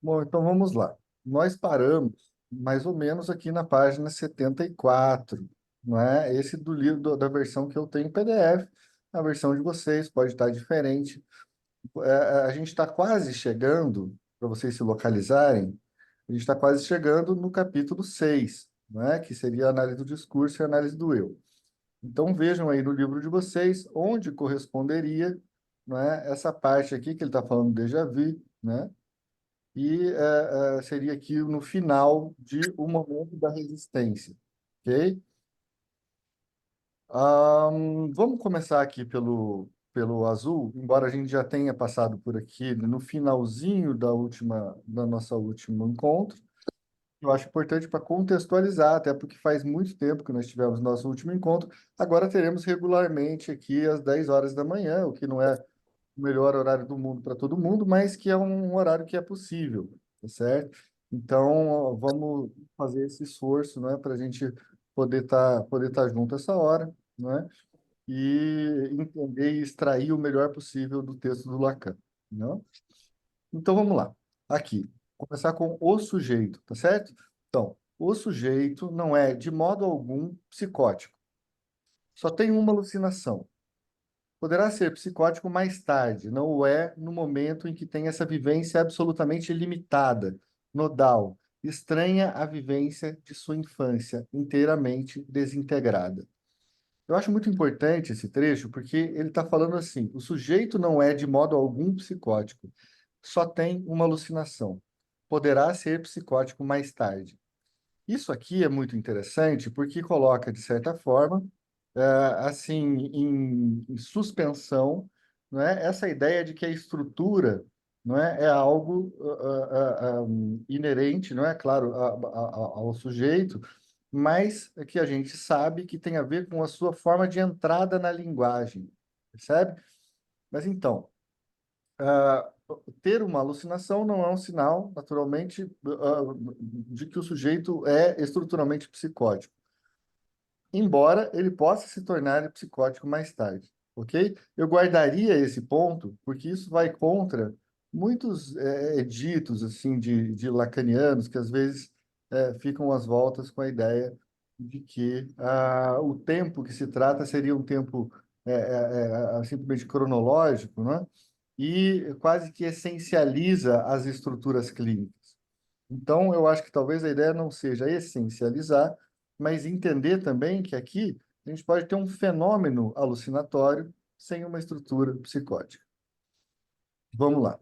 Bom, então vamos lá. Nós paramos mais ou menos aqui na página 74, não é? Esse do livro, da versão que eu tenho em PDF. A versão de vocês pode estar diferente. A gente está quase chegando, para vocês se localizarem, a gente está quase chegando no capítulo 6, não é? Que seria a análise do discurso e a análise do eu. Então vejam aí no livro de vocês onde corresponderia, não é? Essa parte aqui que ele está falando do déjà vu, né? E seria aqui no final de O Momento da Resistência, ok? Vamos começar aqui pelo azul, embora a gente já tenha passado por aqui no finalzinho da nossa último encontro. Eu acho importante para contextualizar, até porque faz muito tempo que nós tivemos nosso último encontro. Agora teremos regularmente aqui às 10 horas da manhã, o que não é o melhor horário do mundo para todo mundo, mas que é um horário que é possível, tá certo? Então, ó, vamos fazer esse esforço, né, para a gente poder tá junto essa hora, né, e entender e extrair o melhor possível do texto do Lacan, né? Então, vamos lá. Aqui, começar com o sujeito, tá certo? Então, o sujeito não é, de modo algum, psicótico. Só tem uma alucinação. Poderá ser psicótico mais tarde, não o é no momento em que tem essa vivência absolutamente limitada, nodal, estranha à vivência de sua infância, inteiramente desintegrada. Eu acho muito importante esse trecho porque ele está falando assim: o sujeito não é de modo algum psicótico, só tem uma alucinação. Poderá ser psicótico mais tarde. Isso aqui é muito interessante porque coloca, de certa forma, assim, em suspensão, não é? Essa ideia de que a estrutura, não é, é algo inerente, não é, claro, ao sujeito, mas que a gente sabe que tem a ver com a sua forma de entrada na linguagem, percebe? Mas então, ah, ter uma alucinação não é um sinal, naturalmente, de que o sujeito é estruturalmente psicótico, embora ele possa se tornar psicótico mais tarde, ok? Eu guardaria esse ponto, porque isso vai contra muitos ditos assim de lacanianos que às vezes ficam às voltas com a ideia de que o tempo que se trata seria um tempo simplesmente cronológico, né? E quase que essencializa as estruturas clínicas. Então, eu acho que talvez a ideia não seja essencializar, mas entender também que aqui a gente pode ter um fenômeno alucinatório sem uma estrutura psicótica. Vamos lá.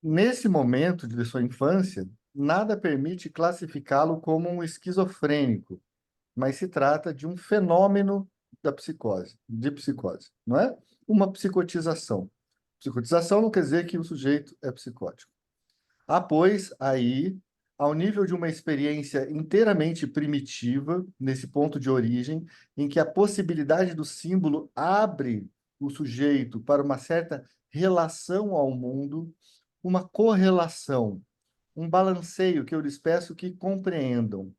Nesse momento de sua infância, nada permite classificá-lo como um esquizofrênico, mas se trata de um fenômeno da psicose, de psicose, não é? Uma psicotização. Psicotização não quer dizer que o sujeito é psicótico. Há, pois, aí, ao nível de uma experiência inteiramente primitiva, nesse ponto de origem, em que a possibilidade do símbolo abre o sujeito para uma certa relação ao mundo, uma correlação, um balanceio que eu lhes peço que compreendam.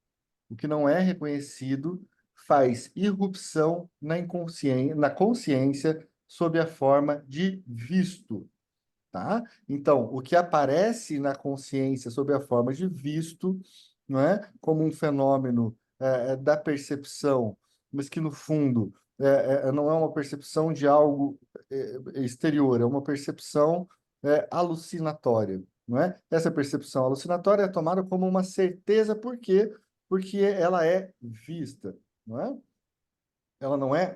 O que não é reconhecido faz irrupção na consciência sob a forma de visto. Tá? Então, o que aparece na consciência sob a forma de visto, não é? Como um fenômeno da percepção, mas que no fundo não é uma percepção de algo exterior, é uma percepção alucinatória, não é? Essa percepção alucinatória é tomada como uma certeza, por quê? Porque ela é vista, não é? Ela não é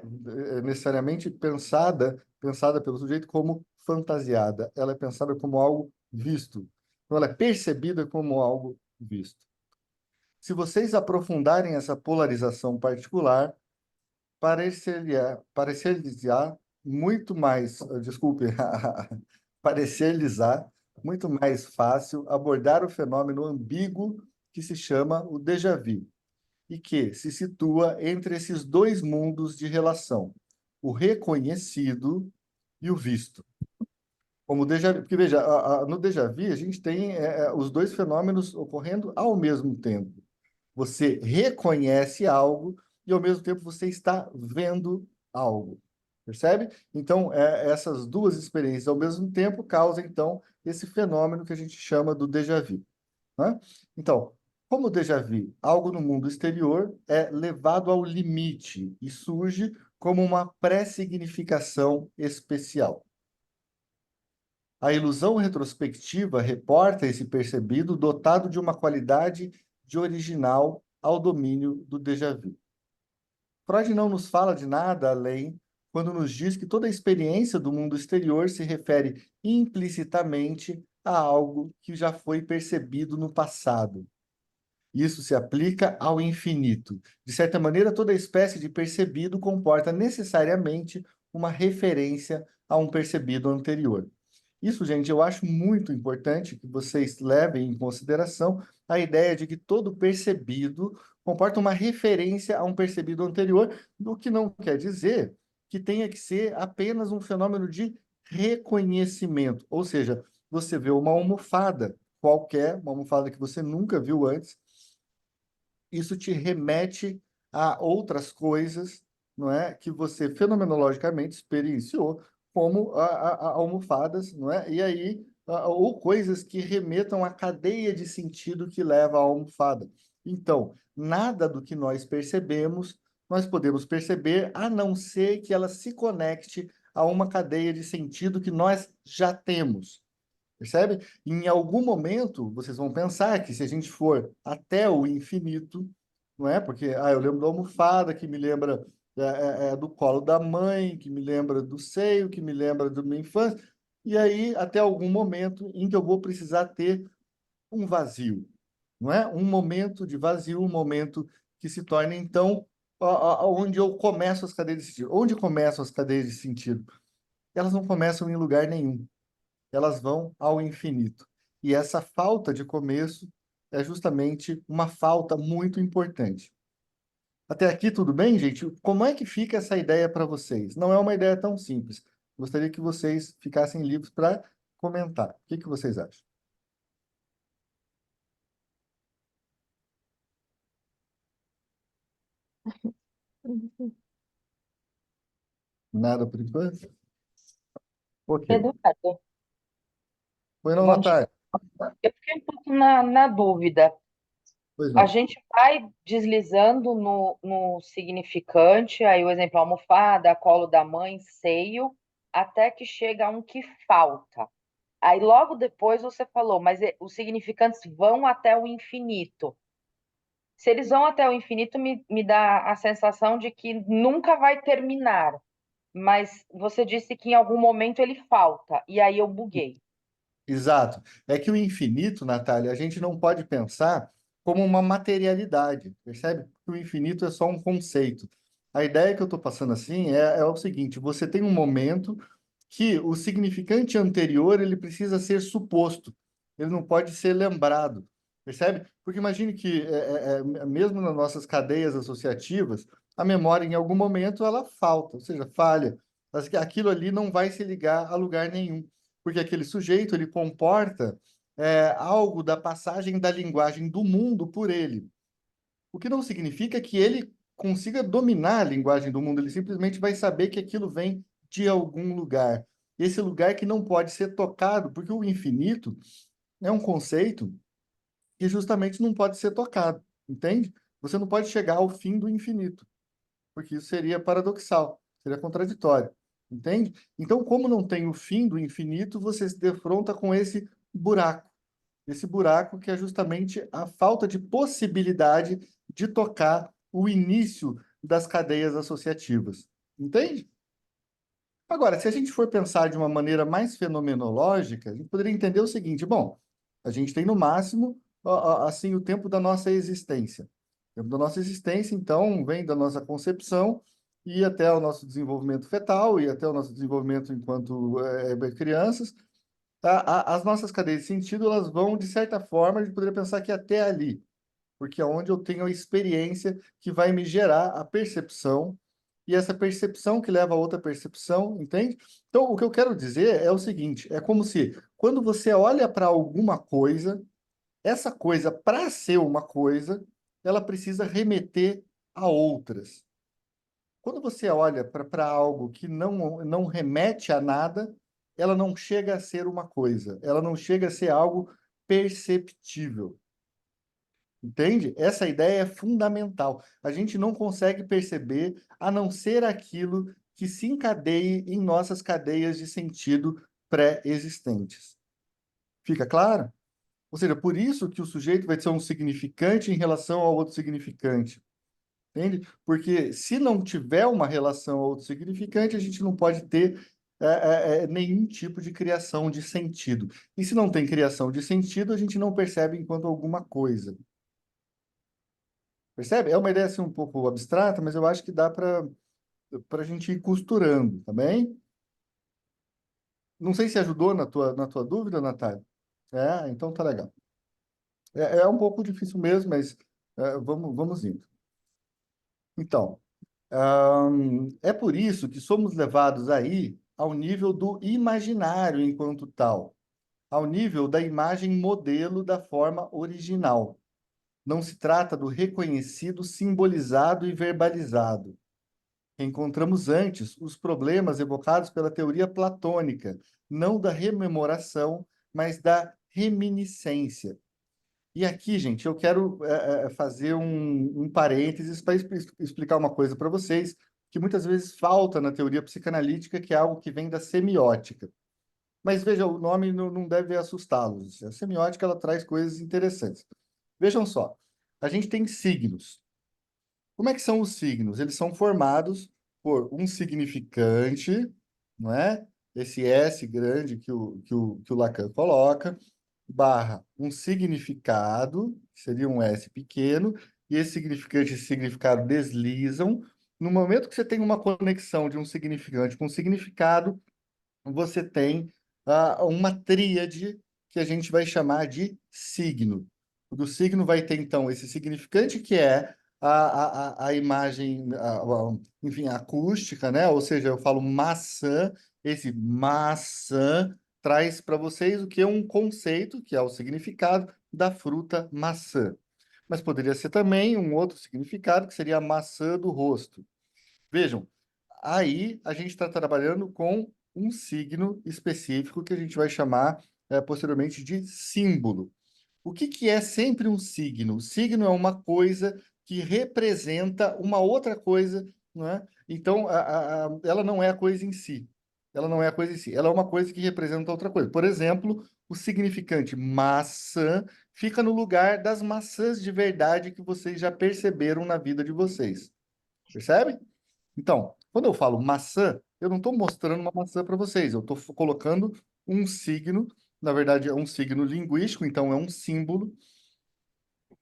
necessariamente pensada pelo sujeito como fantasiada. Ela é pensada como algo visto. Então, ela é percebida como algo visto. Se vocês aprofundarem essa polarização particular, parecer-lhes-á muito mais, desculpe, parecer-lhes-á muito mais fácil abordar o fenômeno ambíguo que se chama o déjà vu e que se situa entre esses dois mundos de relação, o reconhecido e o visto. Como déjà vu, porque veja, no déjà vu a gente tem os dois fenômenos ocorrendo ao mesmo tempo. Você reconhece algo e ao mesmo tempo você está vendo algo. Percebe? Então, essas duas experiências ao mesmo tempo causam, então, esse fenômeno que a gente chama do déjà vu, né? Então, como o déjà vu, algo no mundo exterior é levado ao limite e surge como uma pré-significação especial. A ilusão retrospectiva reporta esse percebido dotado de uma qualidade de original ao domínio do déjà vu. Freud não nos fala de nada além quando nos diz que toda a experiência do mundo exterior se refere implicitamente a algo que já foi percebido no passado. Isso se aplica ao infinito. De certa maneira, toda espécie de percebido comporta necessariamente uma referência a um percebido anterior. Isso, gente, eu acho muito importante que vocês levem em consideração a ideia de que todo percebido comporta uma referência a um percebido anterior, o que não quer dizer que tenha que ser apenas um fenômeno de reconhecimento. Ou seja, você vê uma almofada qualquer, uma almofada que você nunca viu antes, isso te remete a outras coisas, não é, que você fenomenologicamente experienciou, como almofadas, não é? E aí, ou coisas que remetam à cadeia de sentido que leva à almofada. Então, nada do que nós percebemos, nós podemos perceber, a não ser que ela se conecte a uma cadeia de sentido que nós já temos. Percebe? Em algum momento, vocês vão pensar que se a gente for até o infinito, não é? Porque, eu lembro da almofada, que me lembra do colo da mãe, que me lembra do seio, que me lembra da minha infância, e aí até algum momento em que eu vou precisar ter um vazio, não é? Um momento de vazio, um momento que se torna, então, onde eu começo as cadeias de sentido. Onde começam as cadeias de sentido? Elas não começam em lugar nenhum, elas vão ao infinito. E essa falta de começo é justamente uma falta muito importante. Até aqui tudo bem, gente? Como é que fica essa ideia para vocês? Não é uma ideia tão simples. Gostaria que vocês ficassem livres para comentar. O que que vocês acham? Nada por enquanto? Ok. Eduardo, Foi não, bom dia. Natália? Eu fiquei um pouco na dúvida. Pois A não. gente vai deslizando no significante, aí o exemplo, almofada, colo da mãe, seio, até que chega a um que falta. Aí logo depois você falou, mas os significantes vão até o infinito. Se eles vão até o infinito, me dá a sensação de que nunca vai terminar. Mas você disse que em algum momento ele falta, e aí eu buguei. Exato. É que o infinito, Natália, a gente não pode pensar como uma materialidade, percebe? O infinito é só um conceito. A ideia que eu estou passando assim é o seguinte: você tem um momento que o significante anterior ele precisa ser suposto, ele não pode ser lembrado, percebe? Porque imagine que mesmo nas nossas cadeias associativas, a memória em algum momento ela falta, ou seja, falha. Mas que aquilo ali não vai se ligar a lugar nenhum, porque aquele sujeito ele comporta algo da passagem da linguagem do mundo por ele. O que não significa que ele consiga dominar a linguagem do mundo, ele simplesmente vai saber que aquilo vem de algum lugar. Esse lugar que não pode ser tocado, porque o infinito é um conceito que justamente não pode ser tocado, entende? Você não pode chegar ao fim do infinito, porque isso seria paradoxal, seria contraditório, entende? Então, como não tem o fim do infinito, você se defronta com esse buraco que é justamente a falta de possibilidade de tocar o início das cadeias associativas. Entende? Agora, se a gente for pensar de uma maneira mais fenomenológica, a gente poderia entender o seguinte: bom, a gente tem no máximo assim o tempo da nossa existência. O tempo da nossa existência, então, vem da nossa concepção e até o nosso desenvolvimento fetal e até o nosso desenvolvimento enquanto crianças. As nossas cadeias de sentido, elas vão, de certa forma, a gente poderia pensar que até ali, porque é onde eu tenho a experiência que vai me gerar a percepção, e essa percepção que leva a outra percepção, entende? Então, o que eu quero dizer é o seguinte: é como se, quando você olha para alguma coisa, essa coisa, para ser uma coisa, ela precisa remeter a outras. quando você olha para algo que não remete a nada, ela não chega a ser uma coisa, ela não chega a ser algo perceptível. Entende? Essa ideia é fundamental. A gente não consegue perceber a não ser aquilo que se encadeie em nossas cadeias de sentido pré-existentes. Fica claro? Ou seja, por isso que o sujeito vai ser um significante em relação ao outro significante. Entende? Porque se não tiver uma relação ao outro significante, a gente não pode ter nenhum tipo de criação de sentido. E se não tem criação de sentido, a gente não percebe enquanto alguma coisa. Percebe? É uma ideia assim um pouco abstrata, mas eu acho que dá para a gente ir costurando, tá bem? Não sei se ajudou na tua dúvida, Natália. Então tá legal. É um pouco difícil mesmo, mas vamos indo. Então, é por isso que somos levados aí ao nível do imaginário enquanto tal, ao nível da imagem modelo da forma original. Não se trata do reconhecido, simbolizado e verbalizado. Encontramos antes os problemas evocados pela teoria platônica, não da rememoração, mas da reminiscência. E aqui, gente, eu quero fazer um parênteses para explicar uma coisa para vocês que muitas vezes falta na teoria psicanalítica, que é algo que vem da semiótica. Mas veja, o nome não deve assustá-los. A semiótica ela traz coisas interessantes. Vejam só, a gente tem signos. Como é que são os signos? Eles são formados por um significante, não é? Esse S grande que o Lacan coloca, barra um significado, que seria um S pequeno, e esse significante e esse significado deslizam. No momento que você tem uma conexão de um significante com um significado, você tem uma tríade que a gente vai chamar de signo. O signo vai ter, então, esse significante que é a imagem, enfim, acústica, né? Ou seja, eu falo maçã, esse maçã traz para vocês o que é um conceito, que é o significado da fruta maçã. Mas poderia ser também um outro significado, que seria a maçã do rosto. Vejam, aí a gente está trabalhando com um signo específico que a gente vai chamar posteriormente de símbolo. O que que é sempre um signo? O signo é uma coisa que representa uma outra coisa, não é? Então, ela não é a coisa em si. Ela não é a coisa em si. Ela é uma coisa que representa outra coisa. Por exemplo, o significante maçã fica no lugar das maçãs de verdade que vocês já perceberam na vida de vocês. Percebe? Então, quando eu falo maçã, eu não estou mostrando uma maçã para vocês, eu estou colocando um signo, na verdade é um signo linguístico, então é um símbolo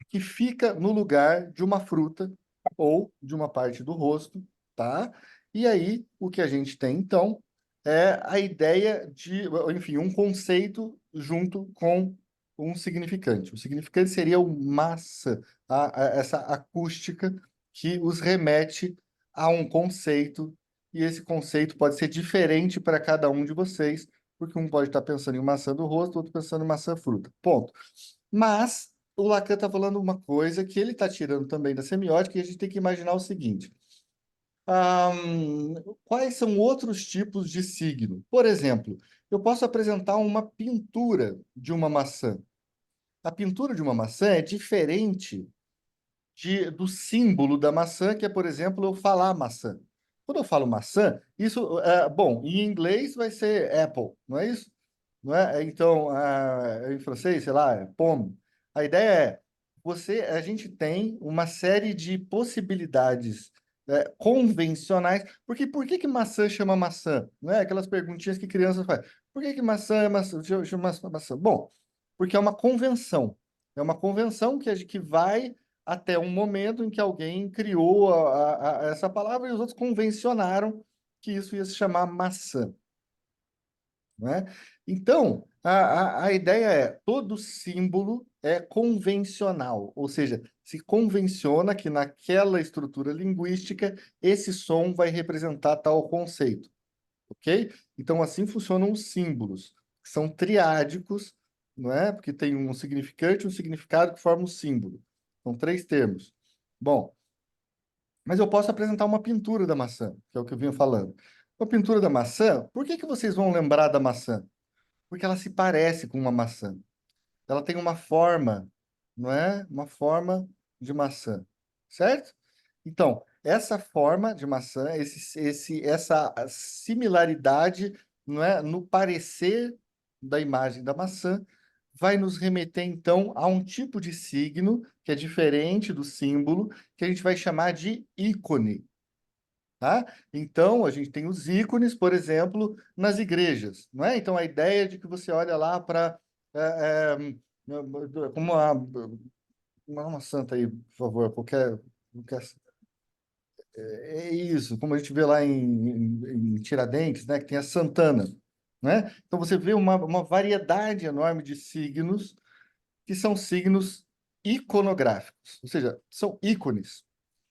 que fica no lugar de uma fruta ou de uma parte do rosto, tá? E aí, o que a gente tem, então, é a ideia de, enfim, um conceito junto com um significante. O significante seria o massa, essa acústica que os remete a um conceito, e esse conceito pode ser diferente para cada um de vocês, porque um pode estar pensando em maçã do rosto, outro pensando em maçã fruta. Ponto. Mas o Lacan está falando uma coisa que ele está tirando também da semiótica, e a gente tem que imaginar o seguinte: quais são outros tipos de signo? Por exemplo, eu posso apresentar uma pintura de uma maçã. A pintura de uma maçã é diferente do símbolo da maçã, que é, por exemplo, eu falar maçã. Quando eu falo maçã, isso, bom, em inglês vai ser apple, não é isso? Não é? Então, em francês, sei lá, é pomme. A ideia é, a gente tem uma série de possibilidades convencionais. Porque por que que maçã chama maçã? Não é? Aquelas perguntinhas que crianças fazem. Por que que maçã é maçã? Chama maçã? Bom, porque é uma convenção. É uma convenção que vai até um momento em que alguém criou essa palavra e os outros convencionaram que isso ia se chamar maçã, não é? Então, a ideia é, todo símbolo é convencional, ou seja, se convenciona que naquela estrutura linguística esse som vai representar tal conceito, ok? Então, assim funcionam os símbolos, que são triádicos, não é? Porque tem um significante e um significado que formam um símbolo. São três termos. Bom, Mas eu posso apresentar uma pintura da maçã, que é o que eu vinha falando. Uma pintura da maçã, por que que vocês vão lembrar da maçã? Porque ela se parece com uma maçã. Ela tem uma forma, não é? Uma forma de maçã, certo? Então, essa forma de maçã, essa similaridade, não é, no parecer da imagem da maçã, vai nos remeter então a um tipo de signo que é diferente do símbolo, que a gente vai chamar de ícone. Tá? Então, a gente tem os ícones, por exemplo, nas igrejas, não é? Então, a ideia de que você olha lá para como uma santa aí, por favor, qualquer é isso, como a gente vê lá em Tiradentes, né, que tem a Santana, né? Então, você vê uma variedade enorme de signos que são signos iconográficos, ou seja, são ícones.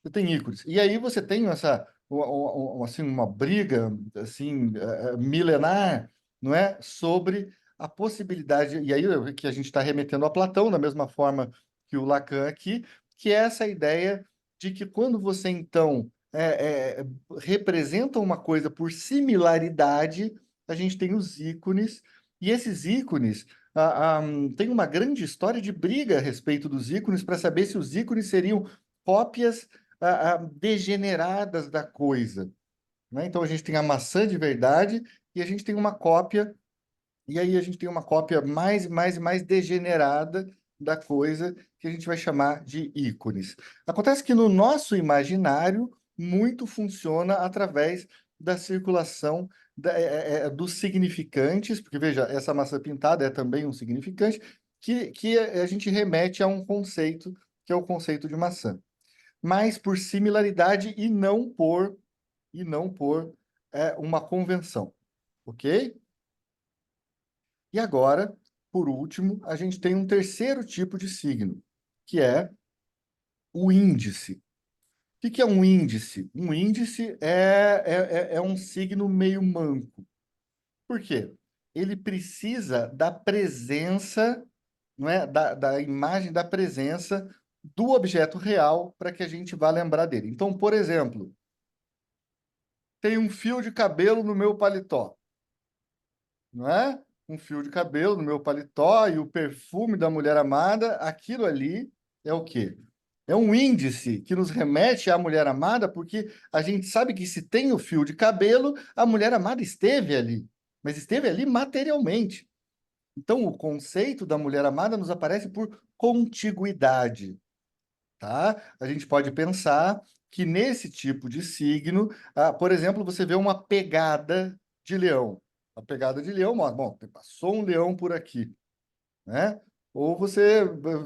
Você tem ícones. E aí você tem assim, uma briga assim, milenar, não é? Sobre a possibilidade, e aí que a gente está remetendo a Platão, da mesma forma que o Lacan aqui, que é essa ideia de que quando você, então, representa uma coisa por similaridade, a gente tem os ícones, e esses ícones tem uma grande história de briga a respeito dos ícones para saber se os ícones seriam cópias degeneradas da coisa, né? Então a gente tem a maçã de verdade e a gente tem uma cópia, e aí a gente tem uma cópia mais degenerada da coisa que a gente vai chamar de ícones. Acontece que no nosso imaginário muito funciona através da circulação dos significantes, porque veja, essa maçã pintada é também um significante, que a gente remete a um conceito, que é o conceito de maçã, mas por similaridade e não por uma convenção, ok? E agora, por último, a gente tem um terceiro tipo de signo, que é o índice. O que que é um índice? Um índice é um signo meio manco. Por quê? Ele precisa da presença, não é? Da imagem da presença do objeto real para que a gente vá lembrar dele. Então, por exemplo, tem um fio de cabelo no meu paletó, não é? Um fio de cabelo no meu paletó e o perfume da mulher amada, aquilo ali é o quê? É um índice que nos remete à mulher amada, porque a gente sabe que se tem o fio de cabelo, a mulher amada esteve ali, mas esteve ali materialmente. Então, o conceito da mulher amada nos aparece por contiguidade, tá? A gente pode pensar que nesse tipo de signo, por exemplo, você vê uma pegada de leão. A pegada de leão, bom, passou um leão por aqui, né? Ou você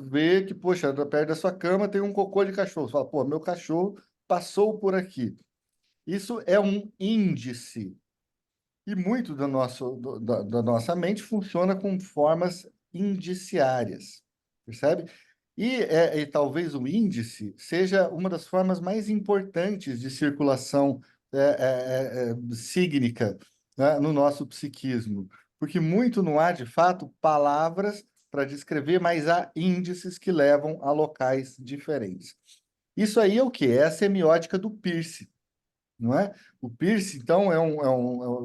vê que, poxa, perto da sua cama tem um cocô de cachorro. Você fala, pô, meu cachorro passou por aqui. Isso é um índice. E muito da nossa mente funciona com formas indiciárias, percebe? E talvez o índice seja uma das formas mais importantes de circulação sígnica, né, no nosso psiquismo, porque muito não há, de fato, palavras para descrever, mas há índices que levam a locais diferentes. Isso aí é o quê? É a semiótica do Peirce, não é? O Peirce, então,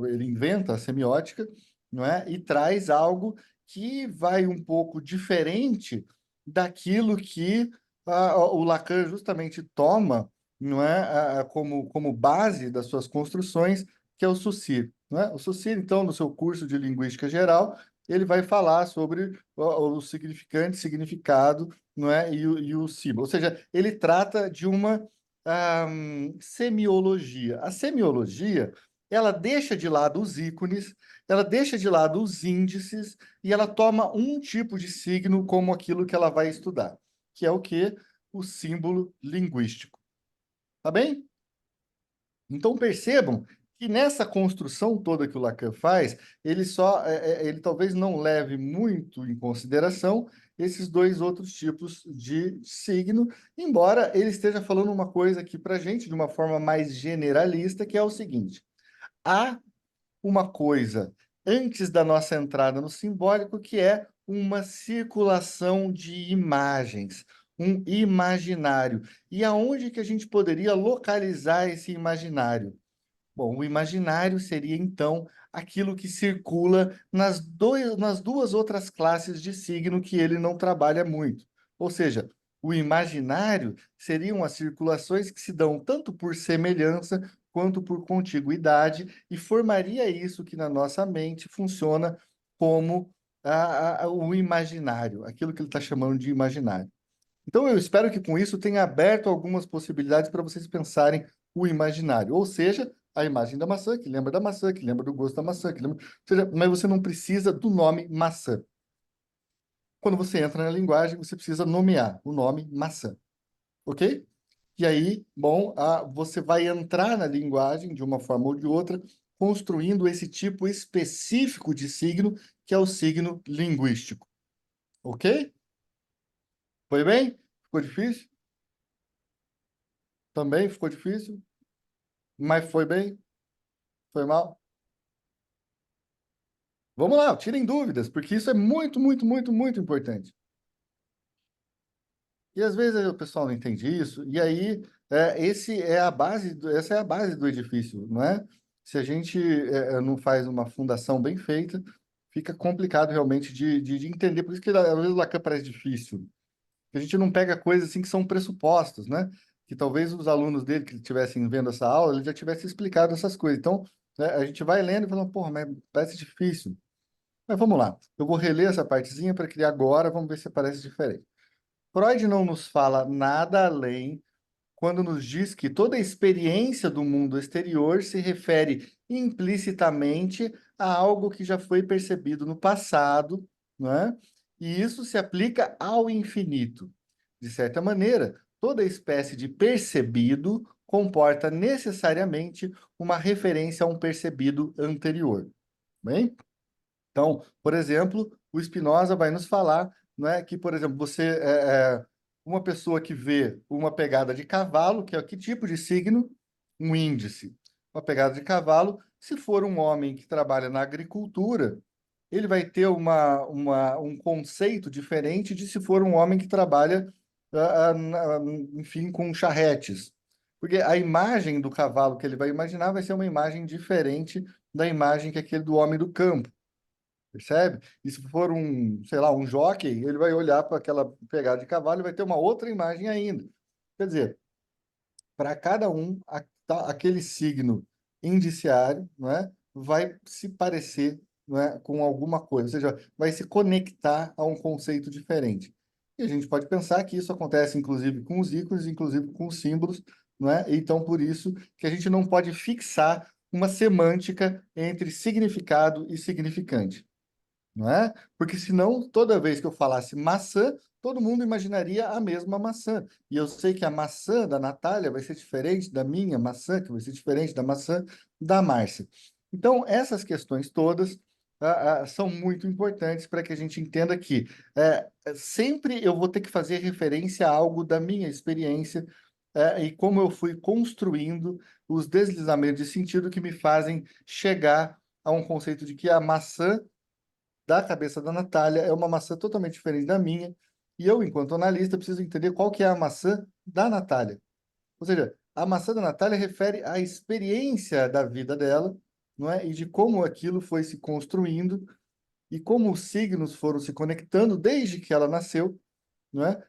ele inventa a semiótica, não é? E traz algo que vai um pouco diferente daquilo que o Lacan justamente toma, não é? Como base das suas construções, que é o Saussure, não é? O Saussure, então, no seu curso de Linguística Geral, ele vai falar sobre o significante, significado, não é? E o símbolo. Ou seja, ele trata de uma semiologia. A semiologia, ela deixa de lado os ícones, ela deixa de lado os índices e ela toma um tipo de signo como aquilo que ela vai estudar, que é o quê? O símbolo linguístico. Tá bem? Então percebam que nessa construção toda que o Lacan faz, ele talvez não leve muito em consideração esses dois outros tipos de signo, embora ele esteja falando uma coisa aqui para a gente de uma forma mais generalista, que é o seguinte: há uma coisa antes da nossa entrada no simbólico que é uma circulação de imagens, um imaginário. E aonde que a gente poderia localizar esse imaginário? Bom, o imaginário seria, então, aquilo que circula nas duas outras classes de signo que ele não trabalha muito. Ou seja, o imaginário seriam as circulações que se dão tanto por semelhança quanto por contiguidade, e formaria isso que na nossa mente funciona como o imaginário, aquilo que ele está chamando de imaginário. Então, eu espero que com isso tenha aberto algumas possibilidades para vocês pensarem o imaginário. Ou seja, a imagem da maçã, que lembra da maçã, que lembra do gosto da maçã, que lembra... Ou seja, mas você não precisa do nome maçã. Quando você entra na linguagem, você precisa nomear o nome maçã, ok? E aí, bom, você vai entrar na linguagem de uma forma ou de outra, construindo esse tipo específico de signo, que é o signo linguístico, ok? Foi bem? Ficou difícil? Também ficou difícil? Mas foi bem? Foi mal? Vamos lá, tirem dúvidas, porque isso é muito, muito, muito, muito importante. E às vezes o pessoal não entende isso, e aí essa é a base do edifício, não é? Se a gente não faz uma fundação bem feita, fica complicado realmente de entender. Por isso que às vezes o Lacan parece difícil. Que a gente não pega coisas assim que são pressupostos, né? Que talvez os alunos dele que estivessem vendo essa aula, ele já tivesse explicado essas coisas. Então, né, a gente vai lendo e falando, porra, mas parece difícil. Mas vamos lá. Eu vou reler essa partezinha para criar agora, vamos ver se parece diferente. Freud não nos fala nada além quando nos diz que toda experiência do mundo exterior se refere implicitamente a algo que já foi percebido no passado, não é? E isso se aplica ao infinito. De certa maneira, toda espécie de percebido comporta necessariamente uma referência a um percebido anterior. Bem? Então, por exemplo, o Spinoza vai nos falar, não é, que, por exemplo, uma pessoa que vê uma pegada de cavalo, que é que tipo de signo? Um índice. Uma pegada de cavalo, se for um homem que trabalha na agricultura, ele vai ter um conceito diferente de se for um homem que trabalha, enfim, com charretes. Porque a imagem do cavalo que ele vai imaginar vai ser uma imagem diferente da imagem que é aquele do homem do campo. Percebe? E se for sei lá, um jockey, ele vai olhar para aquela pegada de cavalo e vai ter uma outra imagem ainda. Quer dizer, para cada um, aquele signo indiciário, não é, vai se parecer, não é, com alguma coisa, ou seja, vai se conectar a um conceito diferente. E a gente pode pensar que isso acontece, inclusive, com os ícones, inclusive com os símbolos, não é? Então, por isso que a gente não pode fixar uma semântica entre significado e significante, não é? Porque senão, toda vez que eu falasse maçã, todo mundo imaginaria a mesma maçã. E eu sei que a maçã da Natália vai ser diferente da minha maçã, que vai ser diferente da maçã da Márcia. Então, essas questões todas são muito importantes para que a gente entenda que sempre eu vou ter que fazer referência a algo da minha experiência, e como eu fui construindo os deslizamentos de sentido que me fazem chegar a um conceito de que a maçã da cabeça da Natália é uma maçã totalmente diferente da minha, e eu, enquanto analista, preciso entender qual que é a maçã da Natália. Ou seja, a maçã da Natália refere à experiência da vida dela, não é? E de como aquilo foi se construindo e como os signos foram se conectando desde que ela nasceu, não é?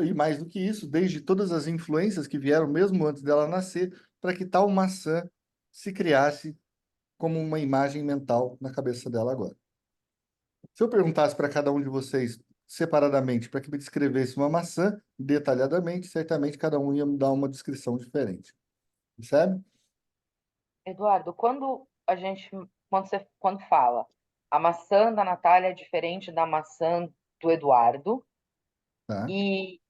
E mais do que isso, desde todas as influências que vieram mesmo antes dela nascer, para que tal maçã se criasse como uma imagem mental na cabeça dela agora. Se eu perguntasse para cada um de vocês separadamente para que me descrevesse uma maçã detalhadamente, certamente cada um ia me dar uma descrição diferente. Percebe? Eduardo, quando fala a maçã da Natália é diferente da maçã do Eduardo, Tá? e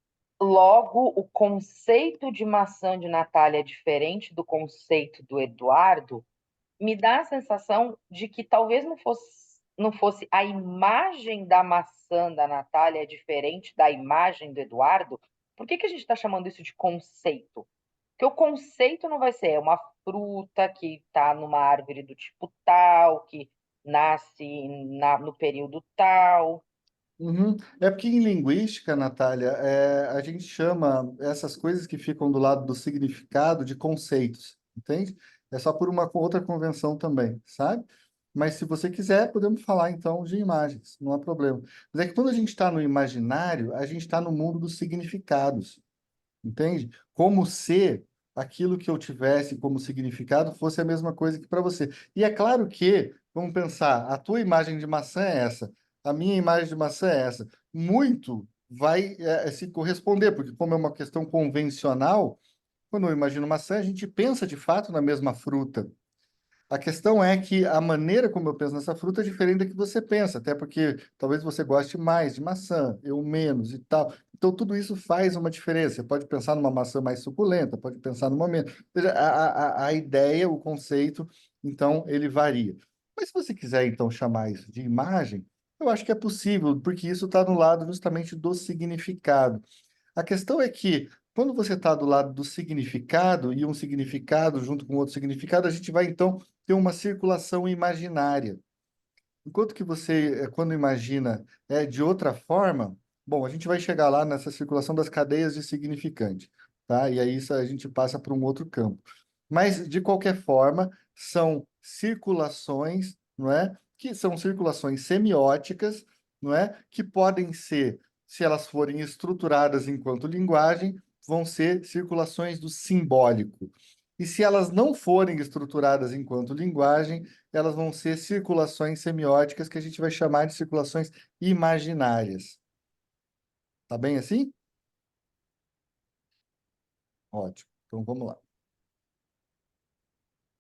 logo o conceito de maçã de Natália é diferente do conceito do Eduardo, me dá a sensação de que talvez não fosse a imagem da maçã da Natália diferente da imagem do Eduardo. Por que que a gente está chamando isso de conceito? Porque o conceito não vai ser uma fruta que está numa árvore do tipo tal, que nasce no período tal. Uhum. É porque em linguística, Natália, a gente chama essas coisas que ficam do lado do significado de conceitos, entende? É só por uma outra convenção também, sabe? Mas se você quiser, podemos falar então de imagens, não há problema. Mas é que quando a gente está no imaginário, a gente está no mundo dos significados. Entende? Como se aquilo que eu tivesse como significado fosse a mesma coisa que para você. E é claro que, vamos pensar, a tua imagem de maçã é essa, a minha imagem de maçã é essa. Muito vai se corresponder, porque como é uma questão convencional, quando eu imagino maçã, a gente pensa de fato na mesma fruta. A questão é que a maneira como eu penso nessa fruta é diferente da que você pensa, até porque talvez você goste mais de maçã, eu menos e tal. Então, tudo isso faz uma diferença. Você pode pensar numa maçã mais suculenta, pode pensar numa menos. Ou seja, a ideia, o conceito, então, ele varia. Mas se você quiser, então, chamar isso de imagem, eu acho que é possível, porque isso está no lado justamente do significado. A questão é que, quando você está do lado do significado e um significado junto com outro significado, a gente vai então ter uma circulação imaginária. Enquanto que você, quando imagina de outra forma, bom, a gente vai chegar lá nessa circulação das cadeias de significante, tá? E aí isso a gente passa para um outro campo. Mas, de qualquer forma, são circulações, não é? Que são circulações semióticas, não é? Que podem ser, se elas forem estruturadas enquanto linguagem, vão ser circulações do simbólico. E se elas não forem estruturadas enquanto linguagem, elas vão ser circulações semióticas que a gente vai chamar de circulações imaginárias. Tá bem assim? Ótimo. Então vamos lá.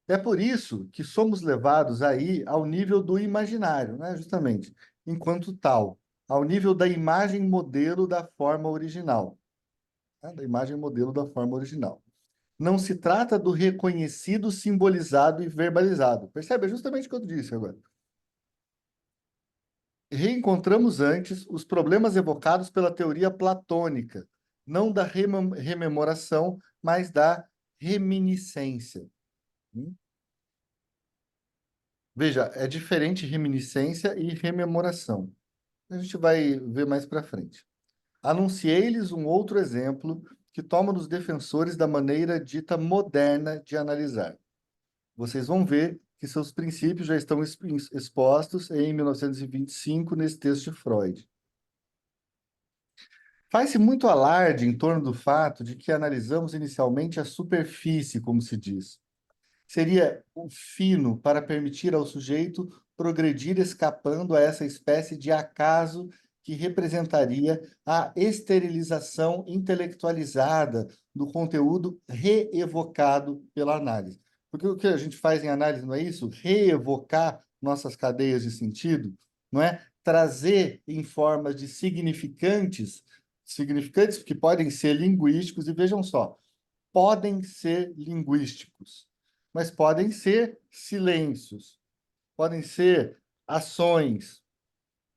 É por isso que somos levados aí ao nível do imaginário, né? Justamente, enquanto tal, ao nível da imagem modelo da forma original, né? Da imagem modelo da forma original. Não se trata do reconhecido, simbolizado e verbalizado. Percebe? É justamente o que eu disse agora. Reencontramos antes os problemas evocados pela teoria platônica, não da rememoração, mas da reminiscência. Hum? Veja, é diferente reminiscência e rememoração. A gente vai ver mais para frente. Anunciei-lhes um outro exemplo que toma dos defensores da maneira dita moderna de analisar. Vocês vão ver que seus princípios já estão expostos em 1925 nesse texto de Freud. Faz-se muito alarde em torno do fato de que analisamos inicialmente a superfície, como se diz. Seria o fino para permitir ao sujeito progredir escapando a essa espécie de acaso que representaria a esterilização intelectualizada do conteúdo reevocado pela análise. Porque o que a gente faz em análise não é isso? Reevocar nossas cadeias de sentido, não é? Trazer em formas de significantes que podem ser linguísticos, e vejam só, podem ser linguísticos, mas podem ser silêncios, podem ser ações,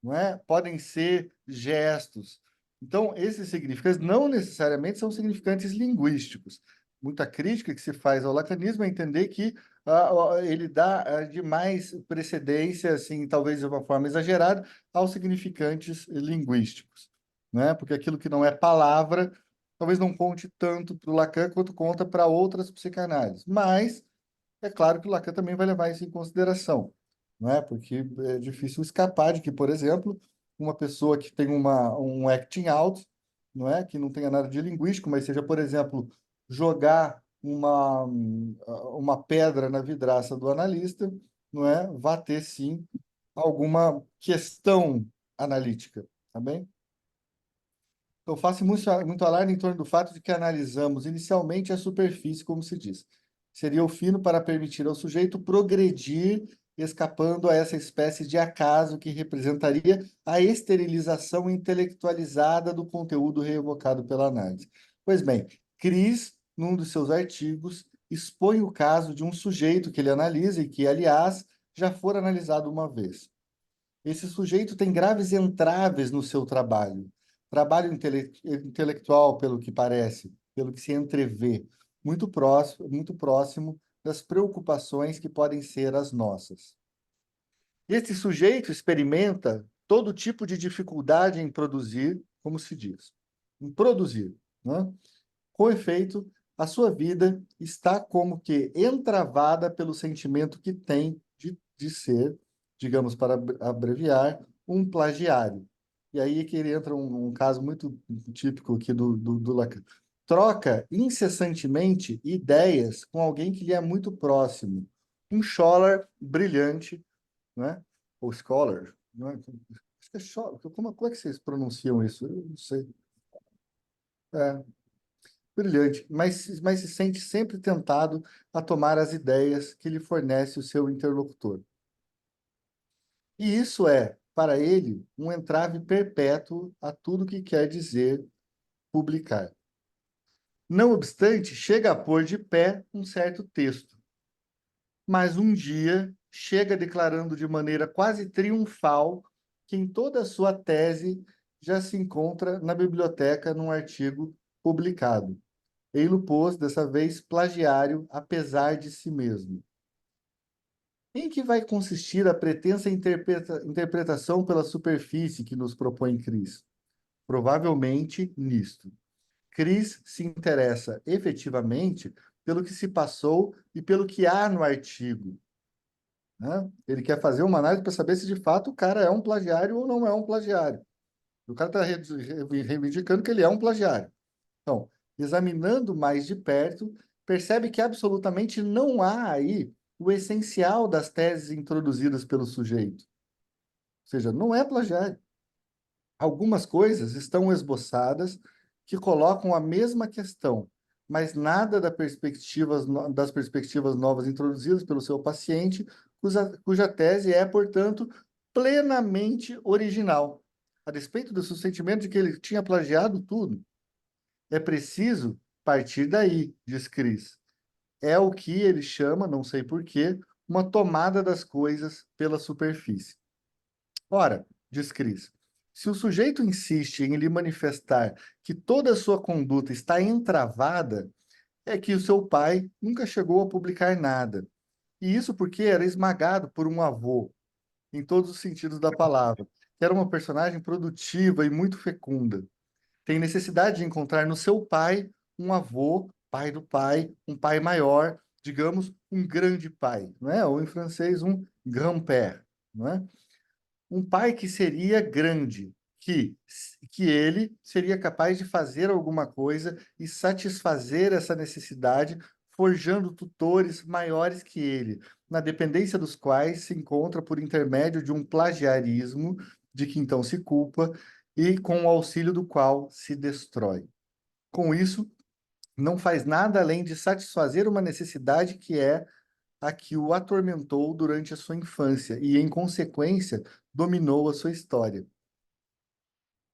não é? Podem ser gestos. Então, esses significantes não necessariamente são significantes linguísticos. Muita crítica que se faz ao lacanismo é entender que ele dá demais precedência, assim, talvez de uma forma exagerada, aos significantes linguísticos, né? Porque aquilo que não é palavra talvez não conte tanto para o Lacan quanto conta para outras psicanálises. Mas é claro que o Lacan também vai levar isso em consideração, não é? Porque é difícil escapar de que, por exemplo, uma pessoa que tem um acting out, não é? Que não tenha nada de linguístico, mas seja, por exemplo, jogar uma pedra na vidraça do analista, não é? Vá ter, sim, alguma questão analítica, tá bem? Eu faço muito alarde em torno do fato de que analisamos inicialmente a superfície, como se diz. Seria o fino para permitir ao sujeito progredir, escapando a essa espécie de acaso que representaria a esterilização intelectualizada do conteúdo reevocado pela análise. Pois bem, Cris, num dos seus artigos, expõe o caso de um sujeito que ele analisa e que, aliás, já for analisado uma vez. Esse sujeito tem graves entraves no seu trabalho. Trabalho intelectual, pelo que parece, pelo que se entrevê, muito próximo das preocupações que podem ser as nossas. Esse sujeito experimenta todo tipo de dificuldade em produzir, como se diz, em produzir, né? Com efeito, a sua vida está como que entravada pelo sentimento que tem de ser, digamos, para abreviar, um plagiário. E aí é que ele entra um caso muito típico aqui do Lacan. Troca incessantemente ideias com alguém que lhe é muito próximo. Um scholar brilhante, né? Ou scholar, não é? Acho que é scholar. Como é que vocês pronunciam isso? Eu não sei. É, brilhante, mas se sente sempre tentado a tomar as ideias que lhe fornece o seu interlocutor. E isso é, para ele, um entrave perpétuo a tudo que quer dizer publicar. Não obstante, chega a pôr de pé um certo texto, mas um dia chega declarando de maneira quase triunfal que em toda a sua tese já se encontra na biblioteca num artigo publicado. Ei-lo pôs, dessa vez, plagiário, apesar de si mesmo. Em que vai consistir a pretensa interpretação pela superfície que nos propõe Cris? Provavelmente nisto. Cris se interessa efetivamente pelo que se passou e pelo que há no artigo, né? Ele quer fazer uma análise para saber se de fato o cara é um plagiário ou não é um plagiário. O cara está reivindicando que ele é um plagiário. Então, examinando mais de perto, percebe que absolutamente não há aí o essencial das teses introduzidas pelo sujeito. Ou seja, não é plagiário. Algumas coisas estão esboçadas que colocam a mesma questão, mas nada das perspectivas novas introduzidas pelo seu paciente, cuja tese é, portanto, plenamente original. A despeito do seu sentimento de que ele tinha plagiado tudo, é preciso partir daí, diz Cris. É o que ele chama, não sei por quê, uma tomada das coisas pela superfície. Ora, diz Cris, se o sujeito insiste em lhe manifestar que toda a sua conduta está entravada, é que o seu pai nunca chegou a publicar nada. E isso porque era esmagado por um avô, em todos os sentidos da palavra, que era uma personagem produtiva e muito fecunda. Tem necessidade de encontrar no seu pai um avô, pai do pai, um pai maior, digamos, um grande pai, não é? Ou em francês, um grand-père, não é? Um pai que seria grande, que ele seria capaz de fazer alguma coisa e satisfazer essa necessidade, forjando tutores maiores que ele, na dependência dos quais se encontra por intermédio de um plagiarismo, de que então se culpa, e com o auxílio do qual se destrói. Com isso, não faz nada além de satisfazer uma necessidade que é a que o atormentou durante a sua infância e, em consequência, dominou a sua história.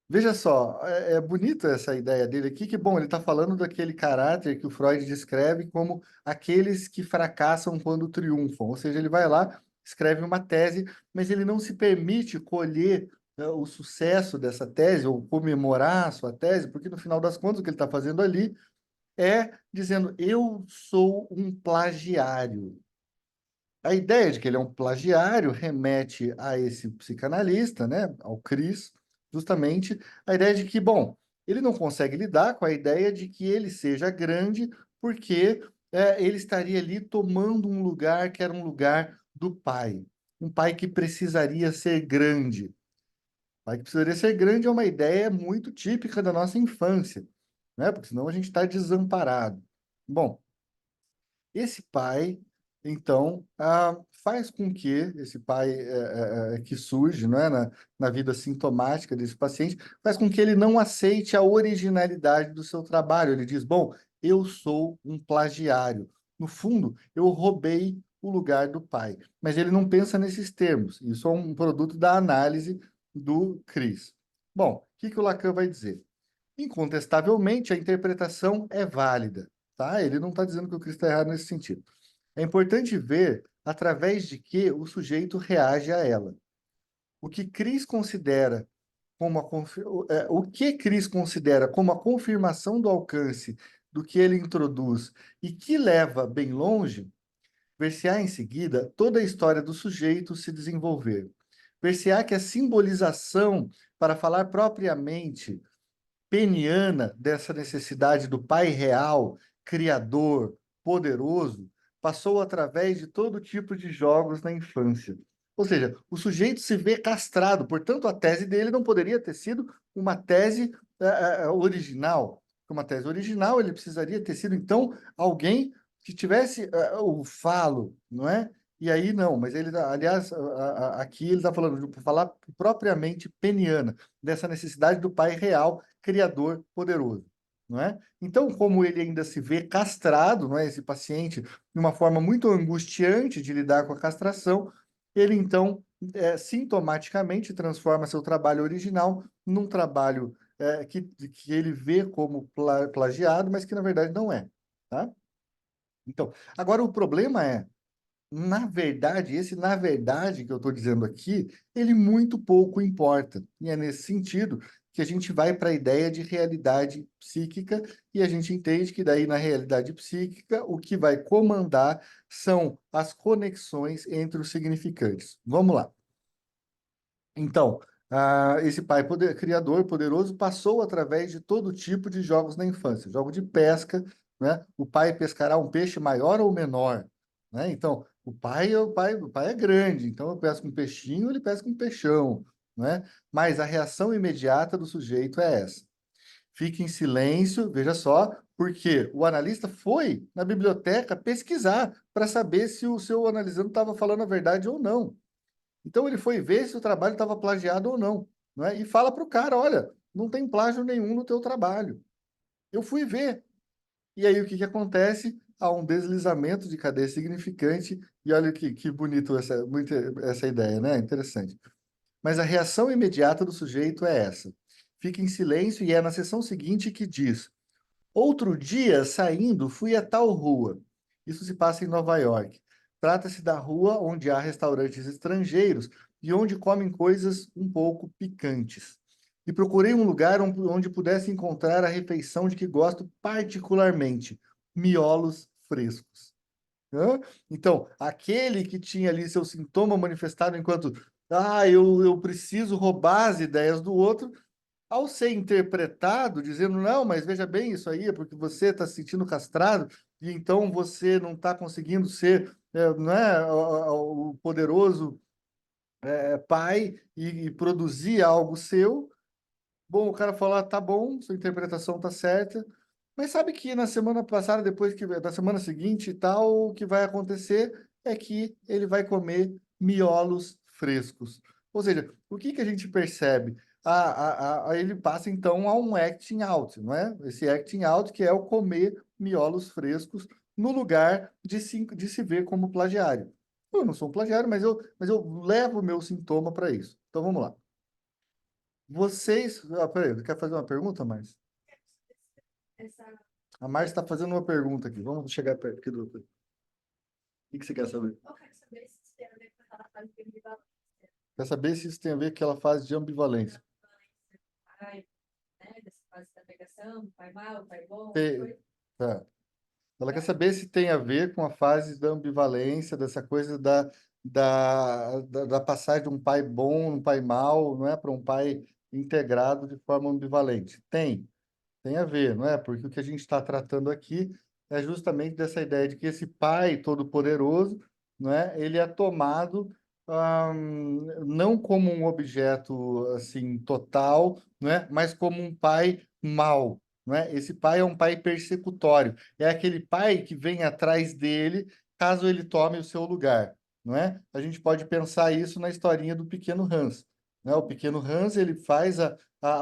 Veja só, é bonita essa ideia dele aqui, que, bom, ele está falando daquele caráter que o Freud descreve como aqueles que fracassam quando triunfam. Ou seja, ele vai lá, escreve uma tese, mas ele não se permite colher o sucesso dessa tese ou comemorar a sua tese, porque, no final das contas, o que ele está fazendo ali é dizendo: eu sou um plagiário. A ideia de que ele é um plagiário remete a esse psicanalista, né, ao Chris, justamente a ideia de que, bom, ele não consegue lidar com a ideia de que ele seja grande porque ele estaria ali tomando um lugar que era um lugar do pai. Um pai que precisaria ser grande. O pai que precisaria ser grande é uma ideia muito típica da nossa infância, né? Porque senão a gente está desamparado. Bom, esse pai, então, faz com que esse pai que surge, não é, na vida sintomática desse paciente, faz com que ele não aceite a originalidade do seu trabalho. Ele diz: bom, eu sou um plagiário. No fundo, eu roubei o lugar do pai. Mas ele não pensa nesses termos. Isso é um produto da análise do Chris. Bom, o que o Lacan vai dizer? Incontestavelmente, a interpretação é válida, tá? Ele não está dizendo que o Cristo está errado nesse sentido. É importante ver através de que o sujeito reage a ela. O que Cris considera o que Cris considera como a confirmação do alcance do que ele introduz e que leva bem longe, ver-se-á em seguida toda a história do sujeito se desenvolver. Ver-se-á que a simbolização, para falar propriamente peniana dessa necessidade do Pai real, criador, poderoso, passou através de todo tipo de jogos na infância. Ou seja, o sujeito se vê castrado, portanto, a tese dele não poderia ter sido uma tese original. Uma tese original, ele precisaria ter sido, então, alguém que tivesse o falo, não é? E aí não, mas ele, aliás, aqui ele está falando de falar propriamente peniana, dessa necessidade do pai real, criador, poderoso, não é? Então, como ele ainda se vê castrado, não é? Esse paciente, de uma forma muito angustiante de lidar com a castração, ele então sintomaticamente transforma seu trabalho original num trabalho que ele vê como plagiado, mas que na verdade não é, tá? Então, agora o problema é, na verdade, esse na verdade que eu estou dizendo aqui, ele muito pouco importa. E é nesse sentido que a gente vai para a ideia de realidade psíquica e a gente entende que daí na realidade psíquica o que vai comandar são as conexões entre os significantes. Vamos lá. Então, esse pai criador poderoso passou através de todo tipo de jogos na infância. Jogo de pesca, né? O pai pescará um peixe maior ou menor, né? Então, o pai é grande, então eu pesco um peixinho, ele pesca um peixão, né? Mas a reação imediata do sujeito é essa. Fique em silêncio, veja só, porque o analista foi na biblioteca pesquisar para saber se o seu analisando estava falando a verdade ou não. Então ele foi ver se o trabalho estava plagiado ou não, não é? E fala para o cara, olha, não tem plágio nenhum no teu trabalho. Eu fui ver. E aí o que acontece? Há um deslizamento de cadeia significante, e olha que bonito muito essa ideia, né? Interessante. Mas a reação imediata do sujeito é essa. Fica em silêncio e é na sessão seguinte que diz: outro dia, saindo, fui a tal rua. Isso se passa em Nova York. Trata-se da rua onde há restaurantes estrangeiros e onde comem coisas um pouco picantes. E procurei um lugar onde pudesse encontrar a refeição de que gosto particularmente: miolos frescos. Hã? Então, aquele que tinha ali seu sintoma manifestado enquanto, eu preciso roubar as ideias do outro, ao ser interpretado, dizendo, não, mas veja bem, isso aí é porque você está se sentindo castrado e então você não está conseguindo ser, não é, o poderoso pai e produzir algo seu. Bom, o cara fala, tá bom, sua interpretação tá certa, mas sabe que na semana passada, da semana seguinte e tal, o que vai acontecer é que ele vai comer miolos frescos. Ou seja, o que que a gente percebe? Ele passa então a um acting out, não é? Esse acting out que é o comer miolos frescos no lugar de se ver como plagiário. Eu não sou um plagiário, mas eu levo o meu sintoma para isso. Então vamos lá. Vocês. Peraí, quer fazer uma pergunta, Márcia? Essa, A Márcia está fazendo uma pergunta aqui. Vamos chegar perto aqui do. O que que você quer saber? eu quero saber se isso tem a ver com aquela fase de ambivalência. Quer saber se isso tem a ver com aquela fase de ambivalência? Pai, né, dessa fase da pegação, pai mal, pai bom, Tem- coisa. Tá. Ela quer saber se tem a ver com a fase da ambivalência, dessa coisa da passagem de um pai bom, um pai mau, não é? Para um pai integrado de forma ambivalente. Tem a ver, não é? Porque o que a gente está tratando aqui é justamente dessa ideia de que esse Pai todo-poderoso, não é? Ele é tomado não como um objeto assim total, não é? Mas como um pai mau, não é? Esse pai é um pai persecutório, é aquele pai que vem atrás dele caso ele tome o seu lugar, não é? A gente pode pensar isso na historinha do pequeno Hans, né? O pequeno Hans ele faz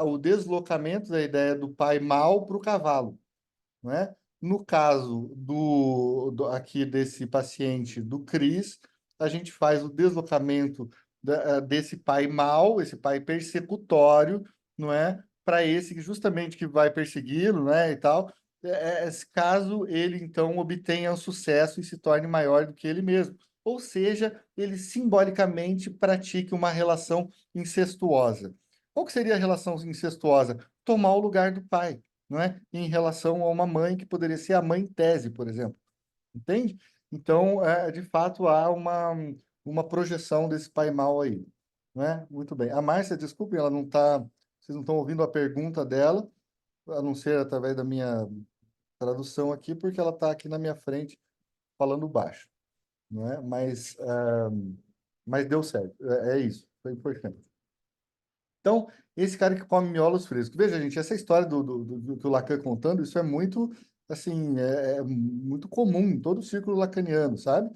o deslocamento da ideia do pai mau para o cavalo, não é? No caso aqui desse paciente, do Cris, a gente faz o deslocamento desse pai mau, esse pai persecutório, não é? Para esse que justamente que vai persegui-lo, né, e tal, caso ele então obtenha um sucesso e se torne maior do que ele mesmo. Ou seja, ele simbolicamente pratique uma relação incestuosa. Qual que seria a relação incestuosa? Tomar o lugar do pai, não é? Em relação a uma mãe que poderia ser a mãe tese, por exemplo. Entende? Então, de fato, há uma projeção desse pai mal aí. né? Muito bem. A Márcia, desculpe, ela não está. Vocês não estão ouvindo a pergunta dela, a não ser através da minha tradução aqui, porque ela está aqui na minha frente falando baixo, não é? Mas deu certo. É isso. Foi importante. Então, esse cara que come miolos frescos. Veja, gente, essa história do que o Lacan contando, isso é muito, assim, é muito comum em todo o círculo lacaniano, sabe?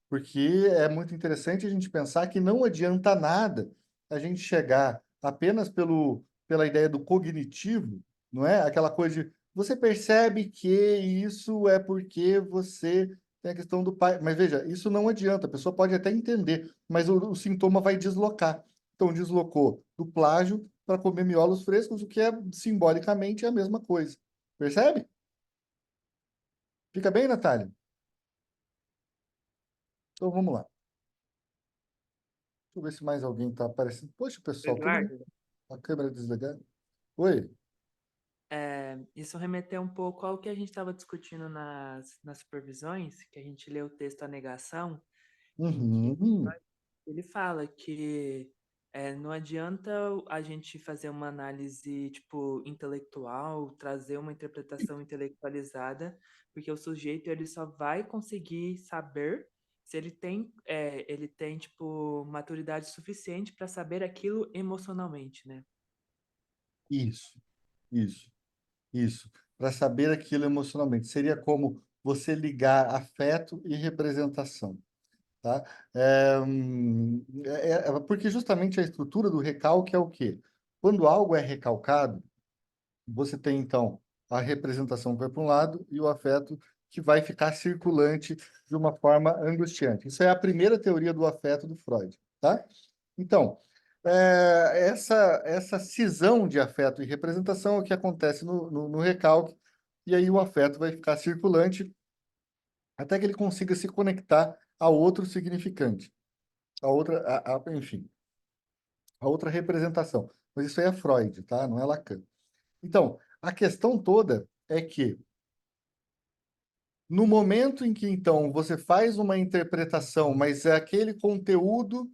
Porque é muito interessante a gente pensar que não adianta nada a gente chegar apenas pela ideia do cognitivo, não é? Aquela coisa de você percebe que isso é porque você tem a questão do pai. Mas veja, isso não adianta, a pessoa pode até entender, mas o sintoma vai deslocar. Então, deslocou do plágio para comer miolos frescos, o que é simbolicamente a mesma coisa. Percebe? Fica bem, Natália? Então vamos lá. Deixa eu ver se mais alguém está aparecendo. Poxa, pessoal, todo mundo Eduardo, com a câmera desligada. Oi. isso remeteu um pouco ao que a gente estava discutindo nas supervisões, que a gente lê o texto A Negação, em que Uhum. ele fala que não adianta a gente fazer uma análise tipo intelectual, trazer uma interpretação intelectualizada, porque o sujeito ele só vai conseguir saber se ele tem tipo maturidade suficiente para saber aquilo emocionalmente, né? Isso, isso, isso. Para saber aquilo emocionalmente. Seria como você ligar afeto e representação, tá? Porque justamente a estrutura do recalque é o quê? Quando algo é recalcado, você tem, então, a representação que vai para um lado e o afeto que vai ficar circulante de uma forma angustiante. Isso é a primeira teoria do afeto do Freud, tá? Então, essa cisão de afeto e representação é o que acontece no recalque, e aí o afeto vai ficar circulante até que ele consiga se conectar a outro significante, enfim, a outra representação. Mas isso aí é Freud, tá? Não é Lacan. Então, a questão toda é que no momento em que, então, você faz uma interpretação, mas é aquele conteúdo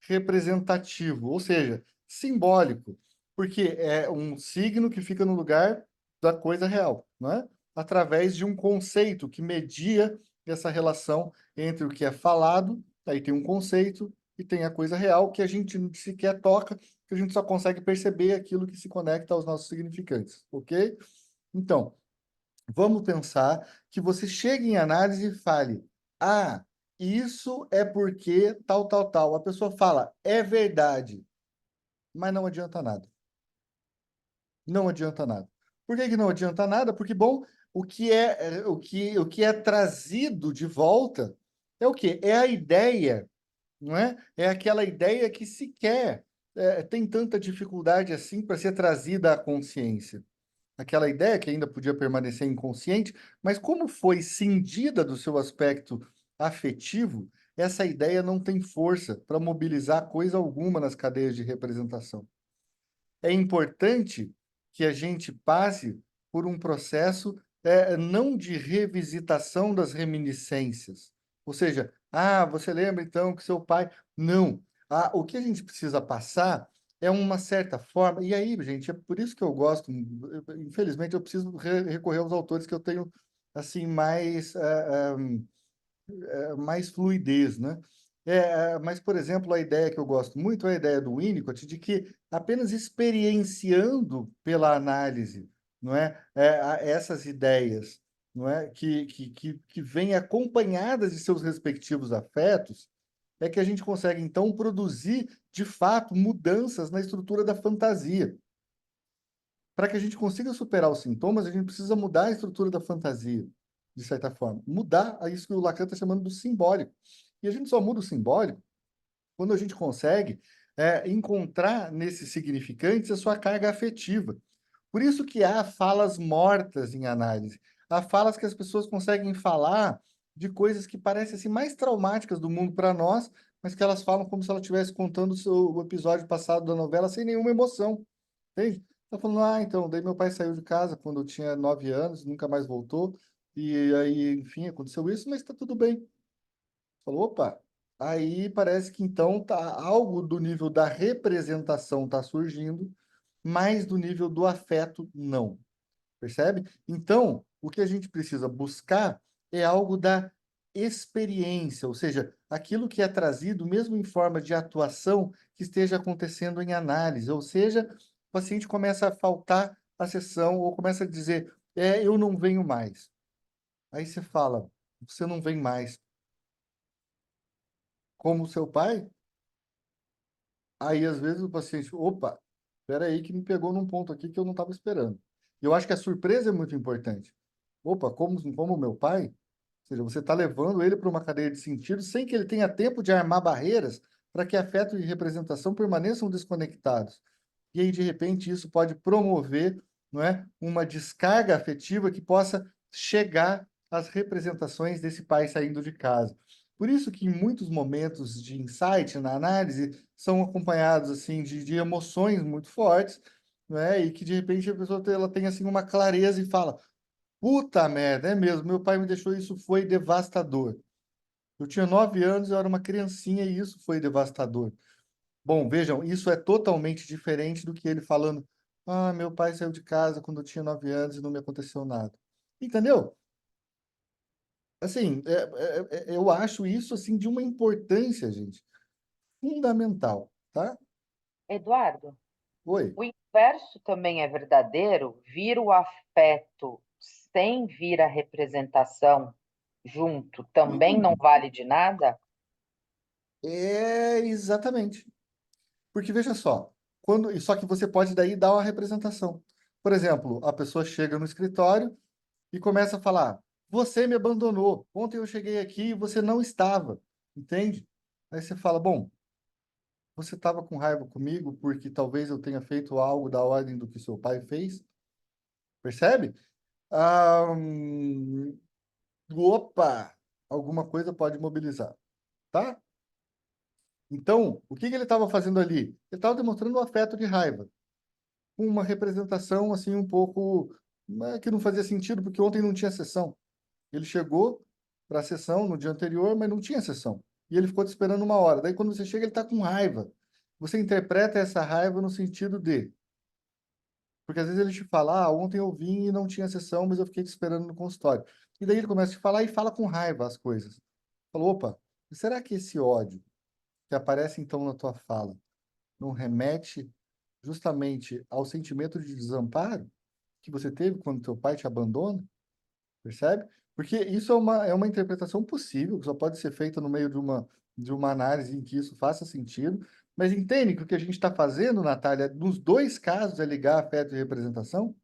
representativo, ou seja, simbólico, porque é um signo que fica no lugar da coisa real, não é? Através de um conceito que media essa relação entre o que é falado, aí tem um conceito e tem a coisa real que a gente sequer toca, que a gente só consegue perceber aquilo que se conecta aos nossos significantes, ok? Então, vamos pensar que você chegue em análise e fale: ah, isso é porque tal, tal, tal. A pessoa fala: é verdade, mas não adianta nada. Não adianta nada. Por que que não adianta nada? Porque, bom, o que é trazido de volta é o quê? É a ideia, não é? É aquela ideia que sequer tem tanta dificuldade assim para ser trazida à consciência. Aquela ideia que ainda podia permanecer inconsciente, mas como foi cindida do seu aspecto afetivo, essa ideia não tem força para mobilizar coisa alguma nas cadeias de representação. É importante que a gente passe por um processo não de revisitação das reminiscências. Ou seja, você lembra então que seu pai. Não. O que a gente precisa passar é uma certa forma. E aí, gente, é por isso que eu gosto. Infelizmente, eu preciso recorrer aos autores que eu tenho assim mais fluidez, né? Mas, por exemplo, a ideia que eu gosto muito é a ideia do Winnicott de que apenas experienciando pela análise, não é, essas ideias, não é, que vêm acompanhadas de seus respectivos afetos, é que a gente consegue então produzir de fato mudanças na estrutura da fantasia. Para que a gente consiga superar os sintomas, a gente precisa mudar a estrutura da fantasia, de certa forma. Mudar a isso que o Lacan está chamando do simbólico. E a gente só muda o simbólico quando a gente consegue encontrar nesses significantes a sua carga afetiva. Por isso que há falas mortas em análise. Há falas que as pessoas conseguem falar de coisas que parecem assim, mais traumáticas do mundo para nós, mas que elas falam como se ela estivesse contando o episódio passado da novela sem nenhuma emoção. Entende? Tá falando, então, daí meu pai saiu de casa quando eu tinha 9 anos, nunca mais voltou, e aí, enfim, aconteceu isso, mas está tudo bem. Falou, opa, aí parece que então tá algo do nível da representação está surgindo, mas do nível do afeto não. Percebe? Então, o que a gente precisa buscar é algo da experiência, ou seja, aquilo que é trazido mesmo em forma de atuação que esteja acontecendo em análise, ou seja, o paciente começa a faltar a sessão ou começa a dizer, eu não venho mais. Aí você fala, você não vem mais. Como seu pai? Aí, às vezes, o paciente, opa, espera aí que me pegou num ponto aqui que eu não estava esperando. E eu acho que a surpresa é muito importante. Opa, como meu pai? Ou seja, você está levando ele para uma cadeia de sentido sem que ele tenha tempo de armar barreiras para que afeto e representação permaneçam desconectados. E aí, de repente, isso pode promover, não é, uma descarga afetiva que possa chegar às representações desse pai saindo de casa. Por isso que em muitos momentos de insight na análise são acompanhados assim de emoções muito fortes, não é? E que de repente a pessoa ela tem assim uma clareza e fala: puta merda, é mesmo, meu pai me deixou, isso foi devastador. Eu tinha 9 anos, eu era uma criancinha e isso foi devastador. Bom, vejam, isso é totalmente diferente do que ele falando: ah, meu pai saiu de casa quando eu tinha 9 anos e não me aconteceu nada. Entendeu? Assim, eu acho isso assim de uma importância, gente, fundamental, tá? Eduardo, Oi. o inverso também é verdadeiro? Vir o afeto sem vir a representação junto também não vale de nada? É exatamente. Porque veja só, só que você pode daí dar uma representação. Por exemplo, a pessoa chega no escritório e começa a falar: você me abandonou. Ontem eu cheguei aqui e você não estava. Entende? Aí você fala: bom, você estava com raiva comigo porque talvez eu tenha feito algo da ordem do que seu pai fez. Percebe? Ah, opa, alguma coisa pode mobilizar, tá? Então, o que que ele estava fazendo ali? Ele estava demonstrando um afeto de raiva, com uma representação assim um pouco que não fazia sentido, porque ontem não tinha sessão. Ele chegou para a sessão no dia anterior, mas não tinha sessão. E ele ficou te esperando uma hora. Daí, quando você chega, ele está com raiva. Você interpreta essa raiva no sentido de... Porque às vezes ele te fala, ontem eu vim e não tinha sessão, mas eu fiquei te esperando no consultório. E daí ele começa a te falar e fala com raiva as coisas. Falou, opa, será que esse ódio que aparece então na tua fala não remete justamente ao sentimento de desamparo que você teve quando teu pai te abandona? Percebe? Porque isso é uma interpretação possível, que só pode ser feita no meio de uma análise em que isso faça sentido. Mas entende que o que a gente está fazendo, Natália, nos dois casos é ligar afeto e representação?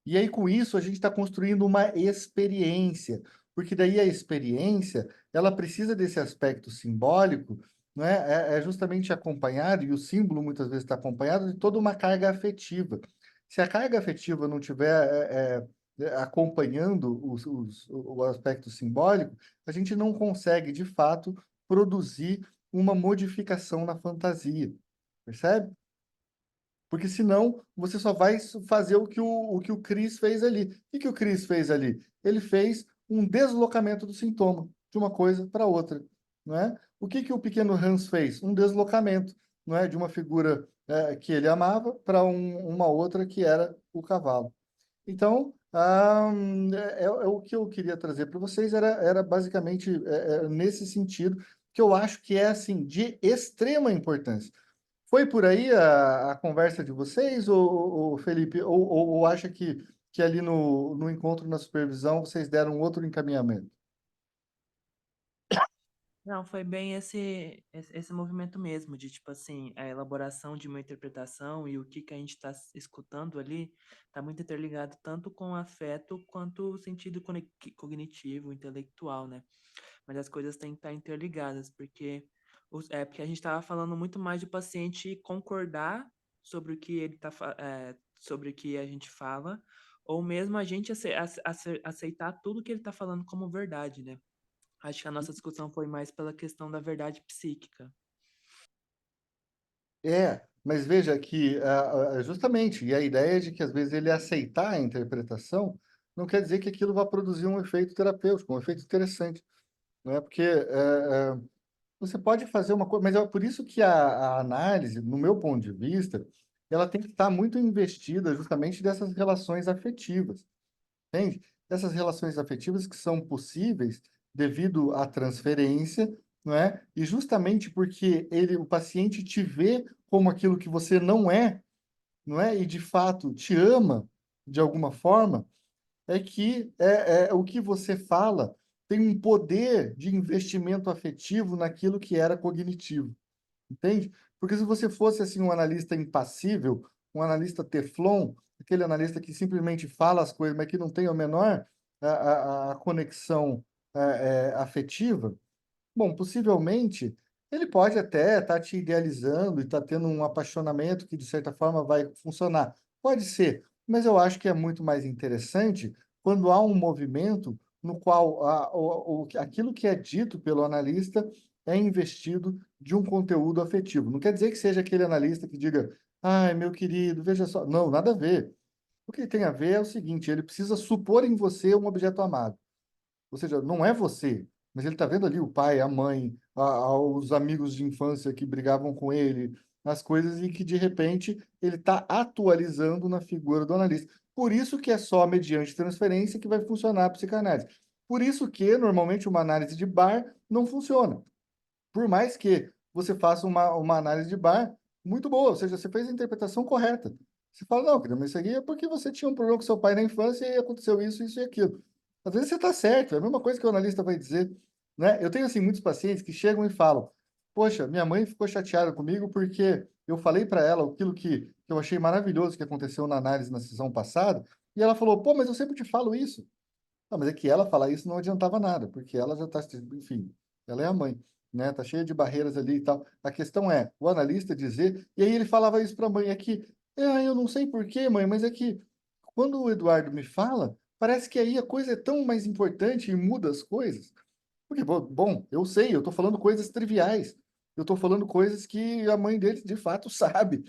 E aí, com isso, a gente está construindo uma experiência, porque daí a experiência, ela precisa desse aspecto simbólico, não é? É justamente acompanhado, e o símbolo muitas vezes está acompanhado de toda uma carga afetiva. Se a carga afetiva não tiver acompanhando o aspecto simbólico, a gente não consegue, de fato, produzir uma modificação na fantasia, percebe? Porque senão você só vai fazer o que o Chris fez ali. O que o Chris fez ali? Ele fez um deslocamento do sintoma de uma coisa para outra, não é? O que o pequeno Hans fez? Um deslocamento, não é, de uma figura que ele amava para uma outra que era o cavalo. Então, o que eu queria trazer para vocês era basicamente nesse sentido que eu acho que é assim de extrema importância. Foi por aí a conversa de vocês, ou Felipe, ou acha que ali no encontro na supervisão vocês deram outro encaminhamento? Não, foi bem esse movimento mesmo, de tipo assim, a elaboração de uma interpretação e o que a gente está escutando ali está muito interligado tanto com o afeto quanto o sentido cognitivo, intelectual, né? Mas as coisas têm que estar interligadas, porque a gente estava falando muito mais do paciente concordar sobre o que ele tá, sobre o que a gente fala, ou mesmo a gente aceitar tudo que ele está falando como verdade, né? Acho que a nossa discussão foi mais pela questão da verdade psíquica. Mas veja que justamente, e a ideia de que às vezes ele aceitar a interpretação não quer dizer que aquilo vai produzir um efeito terapêutico, um efeito interessante. né? Porque você pode fazer uma coisa, mas é por isso que a análise, no meu ponto de vista, ela tem que estar muito investida justamente dessas relações afetivas, entende? Dessas relações afetivas que são possíveis devido à transferência, não é? E justamente porque o paciente te vê como aquilo que você não é? E de fato te ama de alguma forma, é que o que você fala tem um poder de investimento afetivo naquilo que era cognitivo, entende? Porque se você fosse assim um analista impassível, um analista teflon, aquele analista que simplesmente fala as coisas, mas que não tem a menor a conexão afetiva, bom, possivelmente ele pode até estar te idealizando e estar tendo um apaixonamento que de certa forma vai funcionar. Pode ser, mas eu acho que é muito mais interessante quando há um movimento no qual aquilo que é dito pelo analista é investido de um conteúdo afetivo. Não quer dizer que seja aquele analista que diga, ai, meu querido, veja só. Não, nada a ver. O que ele tem a ver é o seguinte, ele precisa supor em você um objeto amado. Ou seja, não é você, mas ele está vendo ali o pai, a mãe, os amigos de infância que brigavam com ele, as coisas, e que de repente ele está atualizando na figura do analista. Por isso que é só mediante transferência que vai funcionar a psicanálise. Por isso que normalmente uma análise de bar não funciona. Por mais que você faça uma análise de bar muito boa, ou seja, você fez a interpretação correta. Você fala, não, querido, mas isso aqui é porque você tinha um problema com seu pai na infância e aconteceu isso, isso e aquilo. Às vezes você está certo, é a mesma coisa que o analista vai dizer, né? Eu tenho, assim, muitos pacientes que chegam e falam, poxa, minha mãe ficou chateada comigo porque eu falei para ela aquilo que eu achei maravilhoso que aconteceu na análise na sessão passada, e ela falou, pô, mas eu sempre te falo isso. Não, mas é que ela falar isso não adiantava nada, porque ela já está, enfim, ela é a mãe, né? Tá cheia de barreiras ali e tal. A questão é o analista dizer, e aí ele falava isso para a mãe, é que, eu não sei por quê, mãe, mas é que quando o Eduardo me fala, parece que aí a coisa é tão mais importante e muda as coisas. Porque, bom, eu sei, eu estou falando coisas triviais. Eu estou falando coisas que a mãe dele de fato sabe.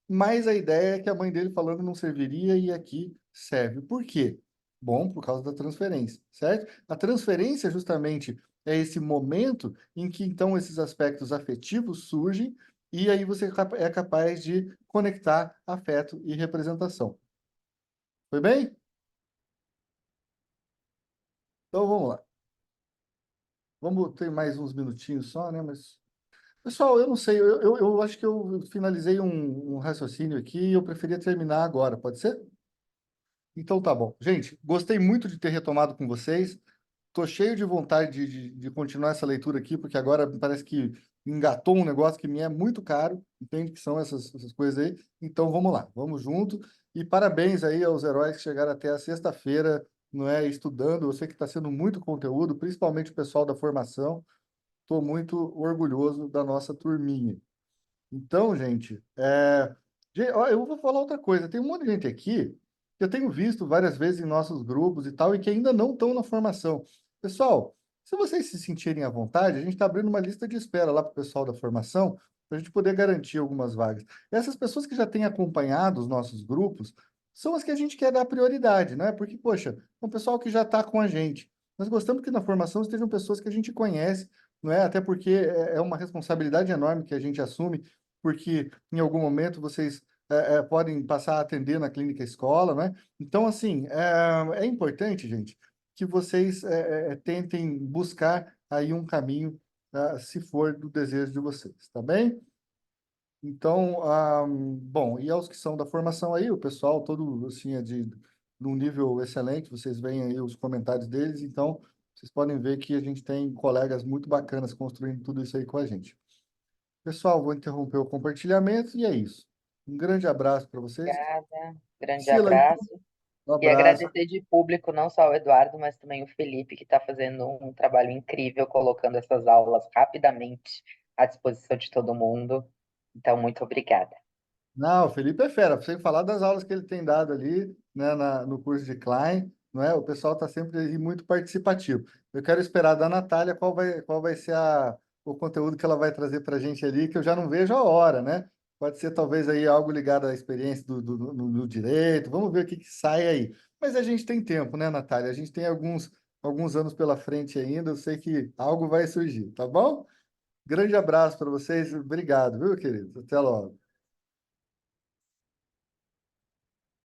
Mas a ideia é que a mãe dele falando não serviria e aqui serve. Por quê? Bom, por causa da transferência, certo? A transferência justamente é esse momento em que então esses aspectos afetivos surgem e aí você é capaz de conectar afeto e representação. Foi bem? Então vamos lá. Vamos ter mais uns minutinhos só, né? Mas pessoal, eu não sei, eu acho que eu finalizei um raciocínio aqui e eu preferia terminar agora, pode ser? Então tá bom. Gente, gostei muito de ter retomado com vocês. Tô cheio de vontade de continuar essa leitura aqui, porque agora parece que engatou um negócio que me é muito caro, entende? Que são essas coisas aí. Então vamos lá, vamos junto. E parabéns aí aos heróis que chegaram até a sexta-feira, não é? Estudando. Eu sei que está sendo muito conteúdo, principalmente o pessoal da formação. Estou muito orgulhoso da nossa turminha. Então, gente, ó, eu vou falar outra coisa. Tem um monte de gente aqui que eu tenho visto várias vezes em nossos grupos e tal, e que ainda não estão na formação. Pessoal, se vocês se sentirem à vontade, a gente está abrindo uma lista de espera lá para o pessoal da formação, para a gente poder garantir algumas vagas. Essas pessoas que já têm acompanhado os nossos grupos são as que a gente quer dar prioridade, né? Porque, poxa, é um pessoal que já está com a gente. Nós gostamos que na formação estejam pessoas que a gente conhece, não é? Até porque é uma responsabilidade enorme que a gente assume porque em algum momento vocês podem passar a atender na clínica escola, né? Então, assim, é importante, gente, que vocês tentem buscar aí um caminho, se for do desejo de vocês, tá bem? Então, bom, e aos que são da formação aí, o pessoal todo, assim, de um nível excelente, vocês veem aí os comentários deles, então, vocês podem ver que a gente tem colegas muito bacanas construindo tudo isso aí com a gente. Pessoal, vou interromper o compartilhamento e é isso. Um grande abraço para vocês. Obrigada, grande Sila, abraço. um E abraço. agradecer de público não só o Eduardo, mas também o Felipe, que está fazendo um trabalho incrível, colocando essas aulas rapidamente à disposição de todo mundo. Então, muito obrigada. Não, o Felipe é fera. Sem falar das aulas que ele tem dado ali, né, no curso de Klein, não é? O pessoal está sempre aí muito participativo. Eu quero esperar da Natália qual vai ser o conteúdo que ela vai trazer para a gente ali, que eu já não vejo a hora, né? Pode ser talvez aí algo ligado à experiência no direito. Vamos ver o que sai aí. Mas a gente tem tempo, né, Natália? A gente tem alguns anos pela frente ainda, eu sei que algo vai surgir, tá bom? Grande abraço para vocês, obrigado, viu, querido? Até logo.